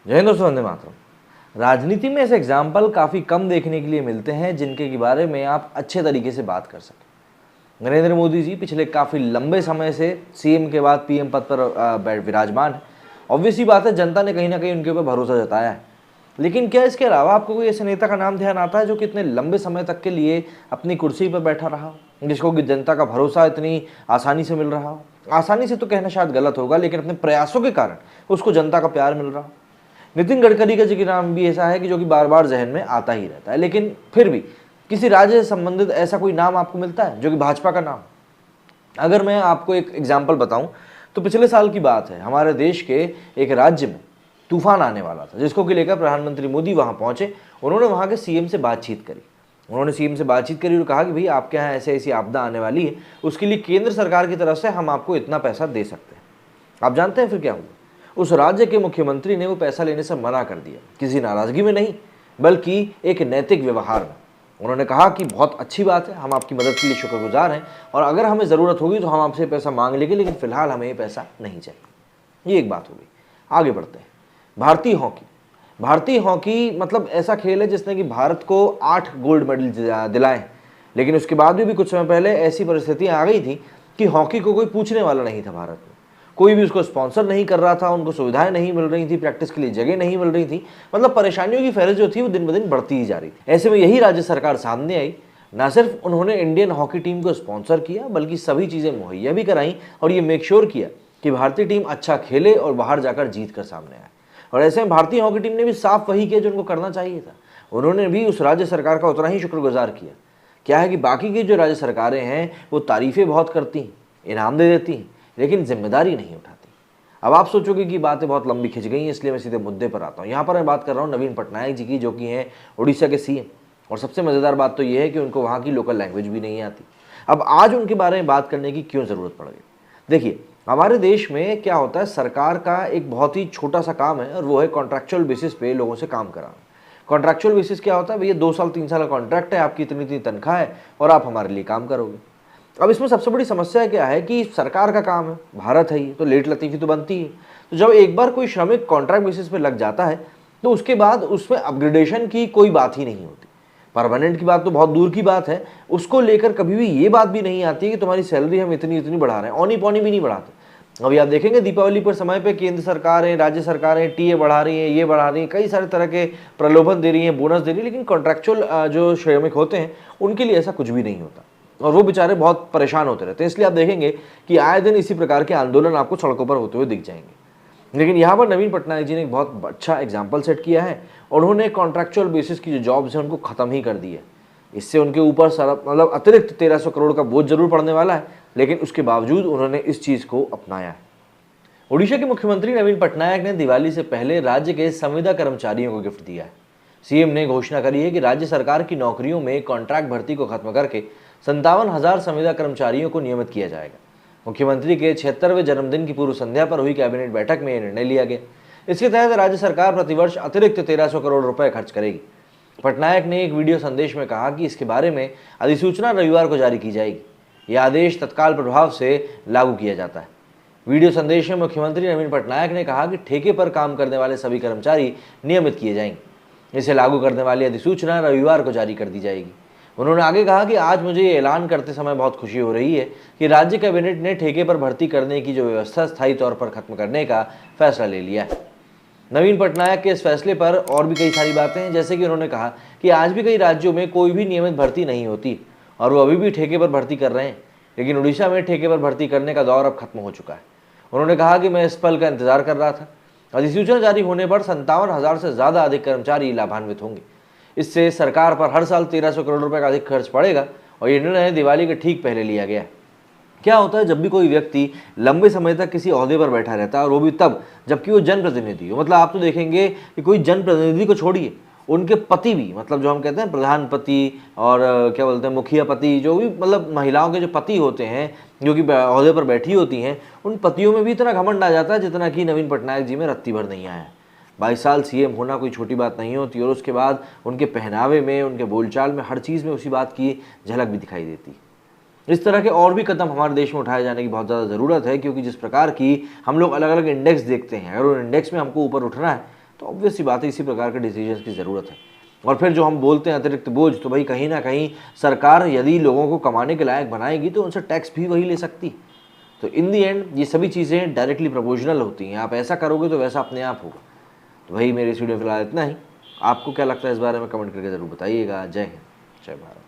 जय हिंद दोस्तों, वंदे मातरम। राजनीति में ऐसे एग्जाम्पल काफ़ी कम देखने के लिए मिलते हैं जिनके के बारे में आप अच्छे तरीके से बात कर सकें। नरेंद्र मोदी जी पिछले काफ़ी लंबे समय से सीएम के बाद पीएम पद पर विराजमान है। ऑब्वियसली बात है, जनता ने कहीं ना कहीं उनके ऊपर भरोसा जताया है। लेकिन क्या इसके अलावा आपको कोई ऐसे नेता का नाम ध्यान आता है जो कि इतने लंबे समय तक के लिए अपनी कुर्सी पर बैठा रहा हो, जिसको कि जनता का भरोसा इतनी आसानी से मिल रहा हो? आसानी से तो कहना शायद गलत होगा, लेकिन अपने प्रयासों के कारण उसको जनता का प्यार मिल रहा हो। नितिन गडकरी का जिक्र नाम भी ऐसा है कि जो कि बार बार जहन में आता ही रहता है, लेकिन फिर भी किसी राज्य से संबंधित ऐसा कोई नाम आपको मिलता है जो कि भाजपा का नाम? अगर मैं आपको एक एग्जाम्पल बताऊं तो पिछले साल की बात है, हमारे देश के एक राज्य में तूफान आने वाला था, जिसको कि लेकर प्रधानमंत्री मोदी वहां पहुंचे। उन्होंने वहां के सीएम से बातचीत करी। उन्होंने सीएम से बातचीत करी और कहा कि भाई आपके यहाँ ऐसे ऐसी आपदा आने वाली है, उसके लिए केंद्र सरकार की तरफ से हम आपको इतना पैसा दे सकते हैं। आप जानते हैं फिर क्या हुआ? उस राज्य के मुख्यमंत्री ने वो पैसा लेने से मना कर दिया, किसी नाराजगी में नहीं बल्कि एक नैतिक व्यवहार में। उन्होंने कहा कि बहुत अच्छी बात है, हम आपकी मदद के लिए शुक्रगुजार हैं और अगर हमें ज़रूरत होगी तो हम आपसे पैसा मांग लेंगे, लेकिन फिलहाल हमें ये पैसा नहीं चाहिए। ये एक बात हो गई। आगे बढ़ते हैं। भारतीय हॉकी। भारतीय हॉकी मतलब ऐसा खेल है जिसने कि भारत को 8 गोल्ड मेडल दिलाए, लेकिन उसके बाद भी कुछ समय पहले ऐसी परिस्थितियां आ गई थी कि हॉकी को कोई पूछने वाला नहीं था। भारत में कोई भी उसको स्पॉन्सर नहीं कर रहा था, उनको सुविधाएं नहीं मिल रही थी, प्रैक्टिस के लिए जगह नहीं मिल रही थी। मतलब परेशानियों की फहरिस्त जो थी वो दिन ब दिन बढ़ती ही जा रही थी। ऐसे में यही राज्य सरकार सामने आई। न सिर्फ उन्होंने इंडियन हॉकी टीम को स्पॉन्सर किया, बल्कि सभी चीज़ें मुहैया भी कराई और ये मेक श्योर किया कि भारतीय टीम अच्छा खेले और बाहर जाकर जीत कर सामने आए। और ऐसे में भारतीय हॉकी टीम ने भी साफ वही किया जो उनको करना चाहिए था। उन्होंने भी उस राज्य सरकार का उतना ही शुक्रगुजार किया। क्या है कि बाकी की जो राज्य सरकारें हैं वो तारीफ़ें बहुत करती हैं, इनाम दे देती हैं, लेकिन जिम्मेदारी नहीं उठाती। अब आप सोचोगे कि बातें बहुत लंबी खिंच गई हैं, इसलिए मैं सीधे मुद्दे पर आता हूँ। यहाँ पर मैं बात कर रहा हूँ नवीन पटनायक जी की, जो कि हैं उड़ीसा के सीएम। और सबसे मज़ेदार बात तो ये है कि उनको वहाँ की लोकल लैंग्वेज भी नहीं आती। अब आज उनके बारे में बात करने की क्यों ज़रूरत पड़ गई? देखिए, हमारे देश में क्या होता है, सरकार का एक बहुत ही छोटा सा काम है और वो है कॉन्ट्रैक्चुअल बेसिस पे लोगों से काम कराना। कॉन्ट्रैक्चुअल बेसिस क्या होता है? भैया 2 साल 3 साल का कॉन्ट्रैक्ट है, आपकी इतनी इतनी तनख्वाह है और आप हमारे लिए काम करोगे। अब इसमें सबसे बड़ी समस्या क्या है कि सरकार का काम है, भारत है ये, तो लेट लतीफ़ी तो बनती है। तो जब एक बार कोई श्रमिक कॉन्ट्रैक्ट बेसिस पे लग जाता है तो उसके बाद उसमें अपग्रेडेशन की कोई बात ही नहीं होती। परमानेंट की बात तो बहुत दूर की बात है, उसको लेकर कभी भी ये बात भी नहीं आती है कि तुम्हारी सैलरी हम इतनी इतनी बढ़ा रहे हैं। औनी पौनी भी नहीं बढ़ाते। अभी आप देखेंगे दीपावली पर समय पे केंद्र सरकारें, राज्य सरकारें टीए बढ़ा रही हैं, ये बढ़ा रही हैं, कई सारे तरह के प्रलोभन दे रही हैं, बोनस दे रही है, लेकिन कॉन्ट्रैक्चुअल जो श्रमिक होते हैं उनके लिए ऐसा कुछ भी नहीं होता और वो बेचारे बहुत परेशान होते रहते हैं। इसलिए आप देखेंगे कि आए दिन इसी प्रकार के आंदोलन आपको सड़कों पर होते हुए दिख जाएंगे। लेकिन यहाँ पर नवीन पटनायक जी ने एक बहुत अच्छा एग्जाम्पल सेट किया है और उन्होंने कॉन्ट्रैक्चुअल बेसिस की जो जॉब्स हैं उनको ख़त्म ही कर दी है। इससे उनके ऊपर सारा मतलब अतिरिक्त 1300 करोड़ का बोझ जरूर पड़ने वाला है, लेकिन उसके बावजूद उन्होंने इस चीज़ को अपनाया है। ओडिशा के मुख्यमंत्री नवीन पटनायक ने दिवाली से पहले राज्य के संविदा कर्मचारियों को गिफ्ट दिया है। सीएम ने घोषणा करी है कि राज्य सरकार की नौकरियों में कॉन्ट्रैक्ट भर्ती को खत्म करके 57,000 संविदा कर्मचारियों को नियमित किया जाएगा। मुख्यमंत्री के 76वें जन्मदिन की पूर्व संध्या पर हुई कैबिनेट बैठक में यह निर्णय लिया गया। इसके तहत राज्य सरकार प्रतिवर्ष अतिरिक्त 1300 करोड़ रुपए खर्च करेगी। पटनायक ने एक वीडियो संदेश में कहा कि इसके बारे में अधिसूचना रविवार को जारी की जाएगी। यह आदेश तत्काल प्रभाव से लागू किया जाता है। वीडियो संदेश में मुख्यमंत्री नवीन पटनायक ने कहा कि ठेके पर काम करने वाले सभी कर्मचारी नियमित किए जाएंगे। इसे लागू करने वाली अधिसूचना रविवार को जारी कर दी जाएगी। उन्होंने आगे कहा कि आज मुझे ये ऐलान करते समय बहुत खुशी हो रही है कि राज्य कैबिनेट ने ठेके पर भर्ती करने की जो व्यवस्था स्थायी तौर पर खत्म करने का फैसला ले लिया है। नवीन पटनायक के इस फैसले पर और भी कई सारी बातें हैं, जैसे कि उन्होंने कहा कि आज भी कई राज्यों में कोई भी नियमित भर्ती नहीं होती और वो अभी भी ठेके पर भर्ती कर रहे हैं, लेकिन उड़ीसा में ठेके पर भर्ती करने का दौर अब खत्म हो चुका है। उन्होंने कहा कि मैं इस पल का इंतजार कर रहा था। अधिसूचना जारी होने पर 57,000 से ज़्यादा अधिक कर्मचारी लाभान्वित होंगे। इससे सरकार पर हर साल 1300 करोड़ रुपए का अधिक खर्च पड़ेगा और ये निर्णय दिवाली के ठीक पहले लिया गया। क्या होता है, जब भी कोई व्यक्ति लंबे समय तक किसी ओहदे पर बैठा रहता है और वो भी तब जबकि वो जनप्रतिनिधि हो, मतलब आप तो देखेंगे कि कोई जनप्रतिनिधि को छोड़िए, उनके पति भी, मतलब जो हम कहते हैं प्रधानपति और क्या बोलते हैं मुखिया पति, जो भी मतलब महिलाओं के जो पति होते हैं जो कि ओहदे पर बैठी होती हैं, उन पतियों में भी इतना घमंड आ जाता है जितना कि नवीन पटनायक जी में रत्ती भर नहीं आया है। 22 साल सीएम होना कोई छोटी बात नहीं होती और उसके बाद उनके पहनावे में, उनके बोलचाल में, हर चीज़ में उसी बात की झलक भी दिखाई देती। इस तरह के और भी कदम हमारे देश में उठाए जाने की बहुत ज़्यादा ज़रूरत है, क्योंकि जिस प्रकार की हम लोग अलग अलग इंडेक्स देखते हैं, अगर उन इंडेक्स में हमको ऊपर उठना है तो ऑब्वियस सी बात है इसी प्रकार के डिसीजन की ज़रूरत है। और फिर जो हम बोलते हैं अतिरिक्त बोझ, तो भाई कहीं ना कहीं सरकार यदि लोगों को कमाने के लायक बनाएगी तो उनसे टैक्स भी वही ले सकती। तो इन दी एंड ये सभी चीज़ें डायरेक्टली प्रोपोर्शनल होती हैं, आप ऐसा करोगे तो वैसा अपने आप होगा। तो भाई मेरी इस वीडियो में फिलहाल इतना ही। आपको क्या लगता है इस बारे में कमेंट करके ज़रूर बताइएगा। जय हिंद, जय भारत।